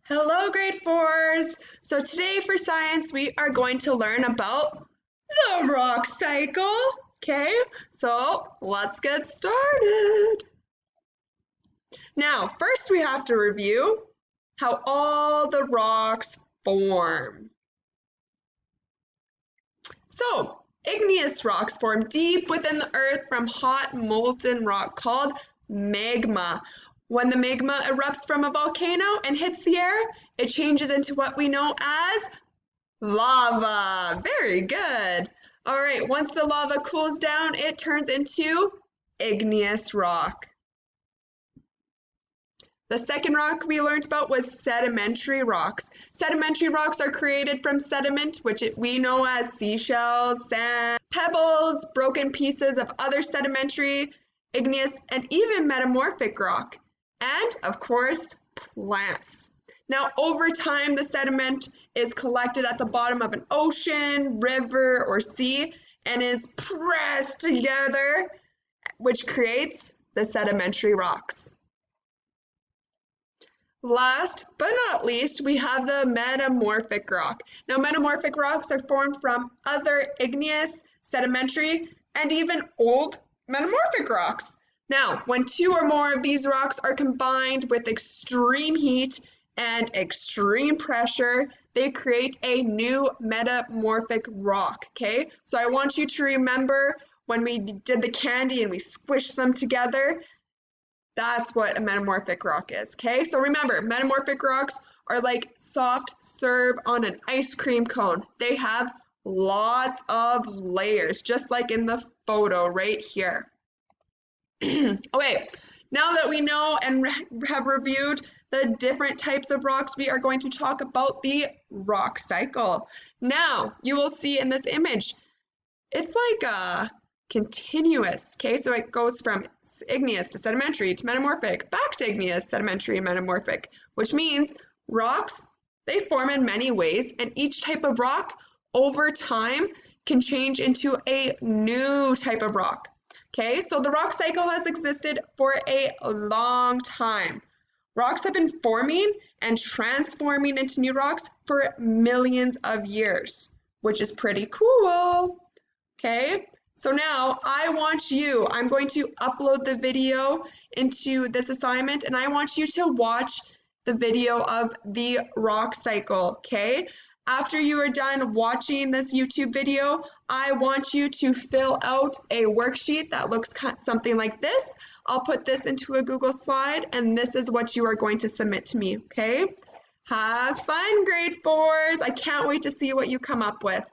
Hello, grade fours. So today for science, we are going to learn about the rock cycle. Okay, so let's get started. Now, first we have to review how all the rocks form. So, igneous rocks form deep within the earth from hot molten rock called magma. When the magma erupts from a volcano and hits the air, it changes into what we know as lava. Very good. All right, once the lava cools down, it turns into igneous rock. The second rock we learned about was sedimentary rocks. Sedimentary rocks are created from sediment, which we know as seashells, sand, pebbles, broken pieces of other sedimentary, igneous, and even metamorphic rock. And, of course, plants. Now, over time, the sediment is collected at the bottom of an ocean, river, or sea, and is pressed together, which creates the sedimentary rocks. Last but not least, we have the metamorphic rock. Now, metamorphic rocks are formed from other igneous, sedimentary, and even old metamorphic rocks. Now, when two or more of these rocks are combined with extreme heat and extreme pressure, they create a new metamorphic rock, okay? So I want you to remember when we did the candy and we squished them together, that's what a metamorphic rock is, okay? So remember, metamorphic rocks are like soft serve on an ice cream cone. They have lots of layers, just like in the photo right here. Okay, now that we know and have reviewed the different types of rocks, we are going to talk about the rock cycle. Now, you will see in this image, it's like a continuous, okay? So it goes from igneous to sedimentary to metamorphic, back to igneous, sedimentary, metamorphic, which means rocks, they form in many ways, and each type of rock over time can change into a new type of rock. Okay, so the rock cycle has existed for a long time. Rocks have been forming and transforming into new rocks for millions of years, which is pretty cool. Okay, so now I'm going to upload the video into this assignment, and I want you to watch the video of the rock cycle, okay? After you are done watching this YouTube video, I want you to fill out a worksheet that looks something like this. I'll put this into a Google slide, and this is what you are going to submit to me, okay? Have fun, grade fours. I can't wait to see what you come up with.